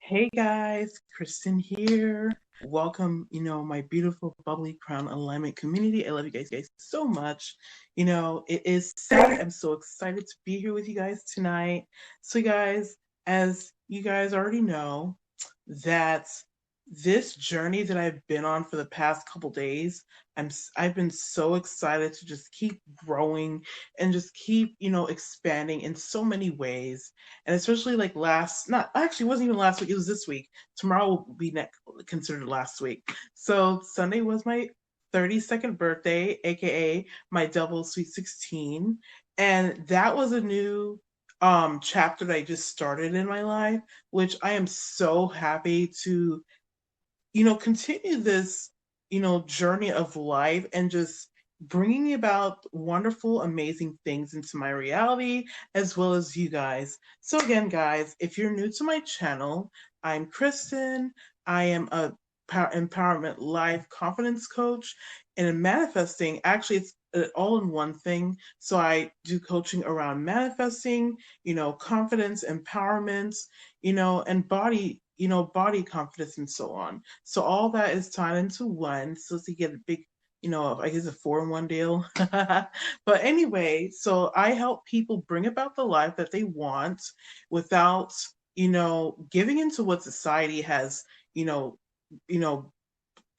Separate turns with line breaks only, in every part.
Hey guys, Christin here. Welcome, my beautiful bubbly crown alignment community. I love you guys so much. It is Saturday. I'm so excited to be here with you guys tonight. So, guys, as you guys already know, that this journey that I've been on for the past couple days, I've been so excited to just keep growing and just keep, expanding in so many ways. And especially like not actually, it wasn't even last week, it was this week. Tomorrow will be considered last week. So Sunday was my 32nd birthday, aka my double sweet 16. And that was a new chapter that I just started in my life, which I am so happy to continue this, journey of life and just bringing about wonderful, amazing things into my reality as well as you guys. So, again, guys, if you're new to my channel, I'm Kristen. I am a empowerment life confidence coach and in manifesting. Actually, it's an all-in-one thing. So I do coaching around manifesting, confidence, empowerment, and body confidence and so on. So all that is tied into one. So to get a big, I guess a 4-in-1 deal. But anyway, so I help people bring about the life that they want without, giving into what society has, you know,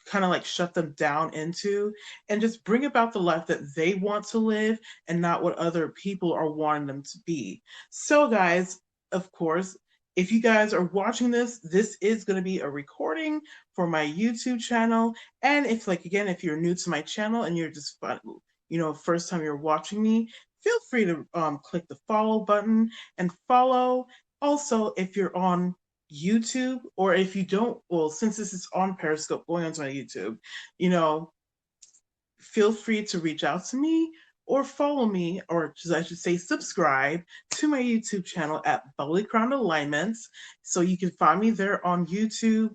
kind of like shut them down into, and just bring about the life that they want to live and not what other people are wanting them to be. So, guys, of course, if you guys are watching this is going to be a recording for my YouTube channel. And if, like, again, if you're new to my channel and you're just first time you're watching me, feel free to click the follow button and follow. Also, if you're on YouTube, or if you don't, well, since this is on Periscope going onto my YouTube, feel free to reach out to me or follow me, or I should say subscribe to my YouTube channel at bubblycrownedalignment. So you can find me there on YouTube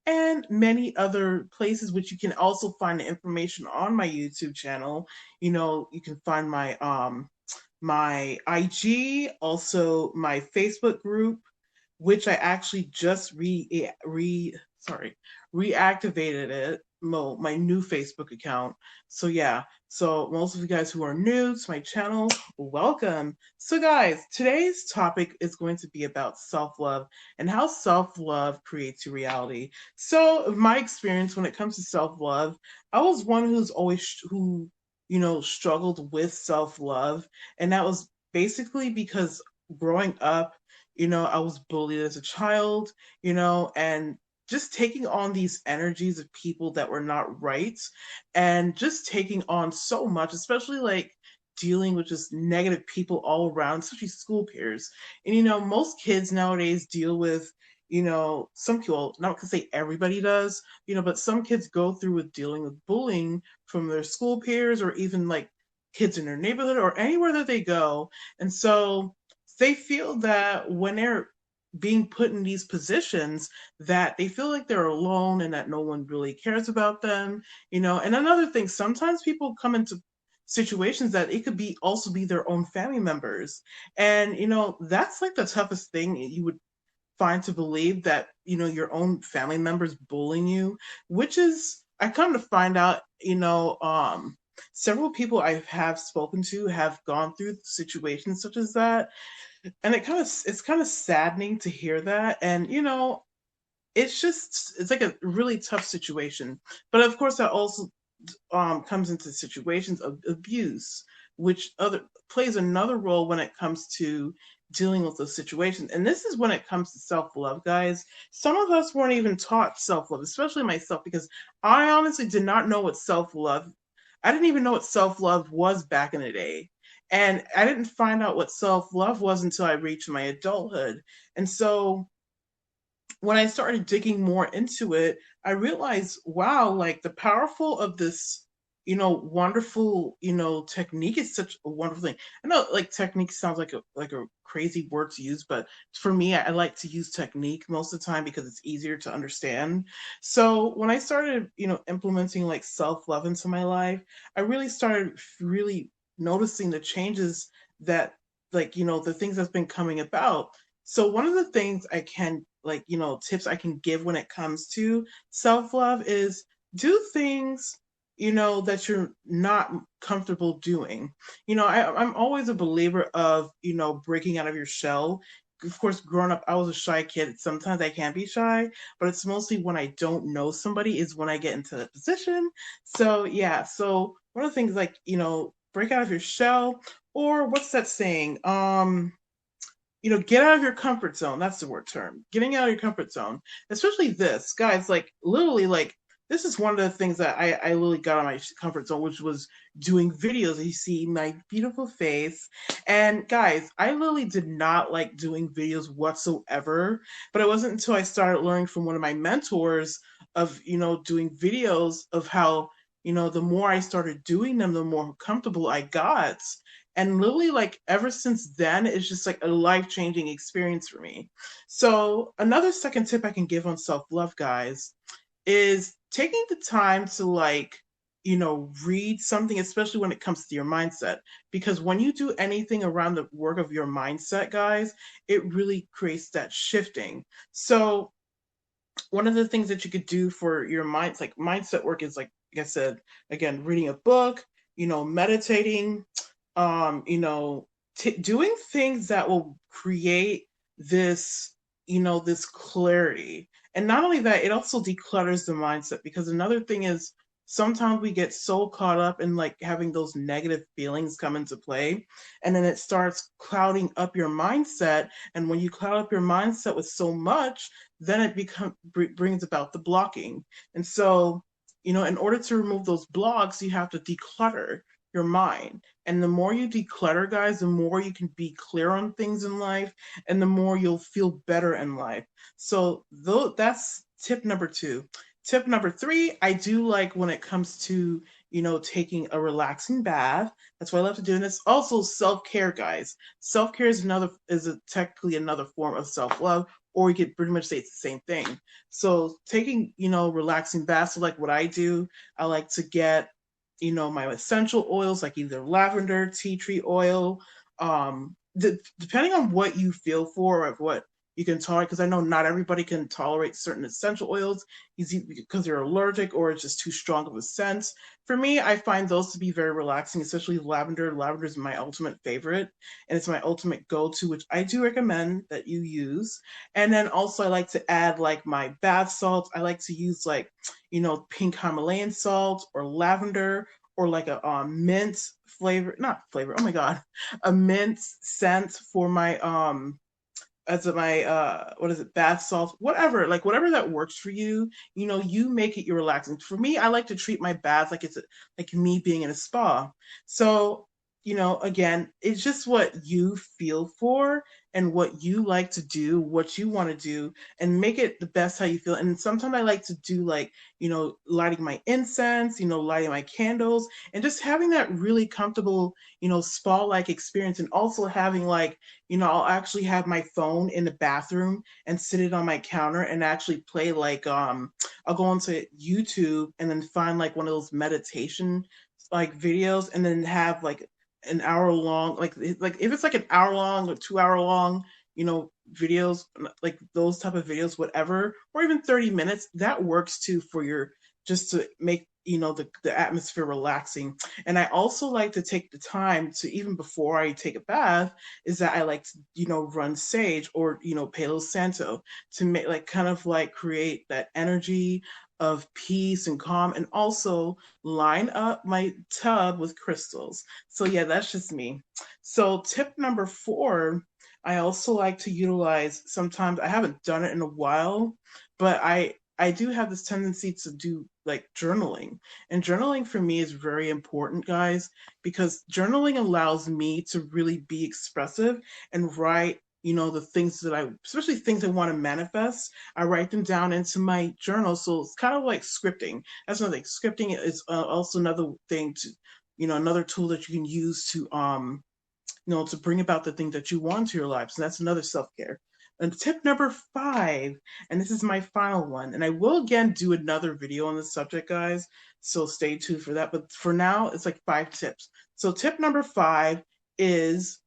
and many other places, which you can also find the information on my YouTube channel. You can find my IG, also my Facebook group, which I actually just reactivated it, my new Facebook account. So yeah, so most of you guys who are new to my channel, welcome. So guys, today's topic is going to be about self-love and how self-love creates your reality. So my experience when it comes to self-love, I was one who struggled with self-love, and that was basically because growing up, I was bullied as a child, and just taking on these energies of people that were not right, and just taking on so much, especially like dealing with just negative people all around, especially school peers. And, most kids nowadays deal with, some people, not to say everybody does, but some kids go through with dealing with bullying from their school peers, or even like kids in their neighborhood or anywhere that they go. And so they feel that when they're being put in these positions, that they feel like they're alone and that no one really cares about them. And another thing, sometimes people come into situations that it could be also be their own family members, and that's like the toughest thing you would find, to believe that your own family members bullying you, which is, I come to find out, several people I have spoken to have gone through situations such as that. And it's kind of saddening to hear that. And it's like a really tough situation. But of course, that also comes into situations of abuse, which other plays another role when it comes to dealing with those situations. And this is when it comes to self-love, guys. Some of us weren't even taught self-love, especially myself, because I honestly did not know what self-love, I didn't even know what self-love was back in the day. And I didn't find out what self-love was until I reached my adulthood. And so when I started digging more into it, I realized, wow, like the powerful of this, wonderful, technique is such a wonderful thing. I know like technique sounds like a crazy word to use, but for me, I like to use technique most of the time because it's easier to understand. So when I started, implementing like self-love into my life, I really started really noticing the changes that, like, the things that's been coming about. So one of the things I can like, tips I can give when it comes to self-love is do things, that you're not comfortable doing. I'm always a believer of, breaking out of your shell. Of course, growing up, I was a shy kid. Sometimes I can be shy, but it's mostly when I don't know somebody is when I get into the position. So yeah, so one of the things, like, break out of your shell, or what's that saying? Get out of your comfort zone. That's the word term. Getting out of your comfort zone. Especially this, guys, like literally, like this is one of the things that I literally got on my comfort zone, which was doing videos. You see my beautiful face. And guys, I literally did not like doing videos whatsoever. But it wasn't until I started learning from one of my mentors of, doing videos, of how, the more I started doing them, the more comfortable I got. And literally, like, ever since then, it's just like a life-changing experience for me. So another second tip I can give on self-love, guys, is taking the time to, like, read something, especially when it comes to your mindset. Because when you do anything around the work of your mindset, guys, it really creates that shifting. So one of the things that you could do for your mindset work is, like I said, again, reading a book, meditating, doing things that will create this, this clarity. And not only that, it also declutters the mindset, because another thing is sometimes we get so caught up in, like, having those negative feelings come into play, and then it starts clouding up your mindset. And when you cloud up your mindset with so much, then it brings about the blocking. And so, in order to remove those blocks, you have to declutter your mind. And the more you declutter, guys, the more you can be clear on things in life, and the more you'll feel better in life. So that's tip number 2. Tip number 3, I do like when it comes to, taking a relaxing bath. That's what I love to do. And it's also self-care, guys. Self-care is technically another form of self-love, or you could pretty much say it's the same thing. So taking, relaxing baths, so like what I do, I like to get, my essential oils, like either lavender, tea tree oil, depending on what you feel for, or what you can tolerate, because I know not everybody can tolerate certain essential oils, because they're allergic or it's just too strong of a scent. For me, I find those to be very relaxing, especially lavender. Lavender is my ultimate favorite, and it's my ultimate go-to, which I do recommend that you use. And then also I like to add, like, my bath salts. I like to use, like, pink Himalayan salt, or lavender, or like a mint flavor, not flavor, oh my god, a mint scent for my as my what is it, bath salt, whatever, like whatever that works for you. You make it your relaxing. For me, I like to treat my bath like it's like me being in a spa. So, again, it's just what you feel for, and what you like to do, what you want to do, and make it the best how you feel. And sometimes I like to do, like, lighting my incense, lighting my candles, and just having that really comfortable, spa-like experience. And also having, like, I'll actually have my phone in the bathroom and sit it on my counter and actually play, like, I'll go onto YouTube and then find, like, one of those meditation, like, videos, and then have, like, an hour long, like if it's like an hour long or 2 hour long, videos, like those type of videos, whatever, or even 30 minutes, that works too, for your, just to make, the atmosphere relaxing. And I also like to take the time to, even before I take a bath, is that I like to, run sage, or, Palo Santo, to make, like, kind of like create that energy of peace and calm, and also line up my tub with crystals. So yeah, that's just me. So tip number 4, I also like to utilize, sometimes I haven't done it in a while, but I do have this tendency to do, like, journaling. And journaling for me is very important, guys, because journaling allows me to really be expressive and write, the things that especially things I want to manifest. I write them down into my journal. So it's kind of like scripting. That's another thing. Scripting is also another thing to, another tool that you can use to, to bring about the thing that you want to your life. So that's another self-care. And tip number 5, and this is my final one, and I will again do another video on this subject, guys, so stay tuned for that. But for now, it's like 5 tips. So tip number 5 is,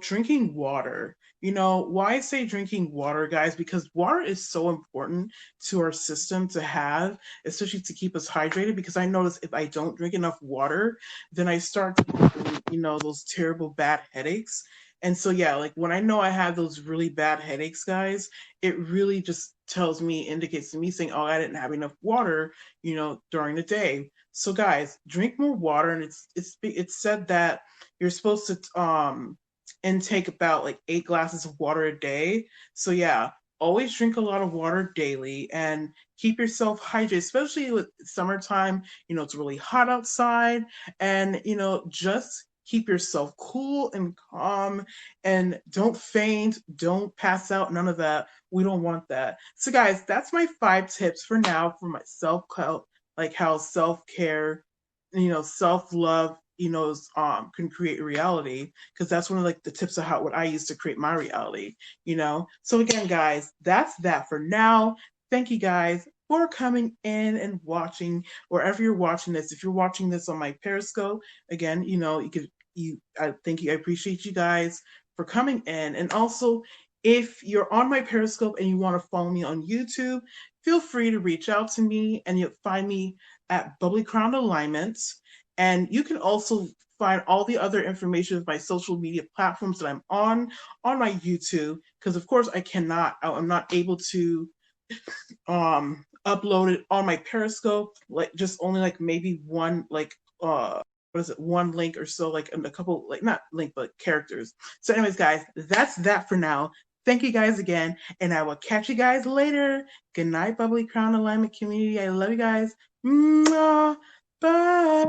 drinking water. Why I say drinking water, guys, because water is so important to our system to have, especially to keep us hydrated. Because I notice if I don't drink enough water, then I start to, those terrible bad headaches. And so, yeah, like when I know I have those really bad headaches, guys, it really just tells me, indicates to me saying, oh, I didn't have enough water, during the day. So, guys, drink more water. And it's said that you're supposed to intake about like 8 glasses of water a day. So yeah, always drink a lot of water daily and keep yourself hydrated, especially with summertime. It's really hot outside, and just keep yourself cool and calm, and don't faint, don't pass out, none of that. We don't want that. So guys, that's my 5 tips for now for my self-help, like how self-care, self-love, can create reality, because that's one of like the tips of how what I use to create my reality. So again, guys, that's that for now. Thank you guys for coming in and watching wherever you're watching this. If you're watching this on my Periscope, again, I thank you. I appreciate you guys for coming in. And also, if you're on my Periscope and you want to follow me on YouTube, feel free to reach out to me, and you'll find me at bubblycrownedalignment. And you can also find all the other information of my social media platforms that I'm on my YouTube, because of course I'm not able to upload it on my Periscope, like just only like maybe one, like what is it, one link or so, like a couple, like not link but characters. So anyways, guys, that's that for now. Thank you guys again, and I will catch you guys later. Good night, Bubbly Crown Alignment community. I love you guys. Mwah. Bye.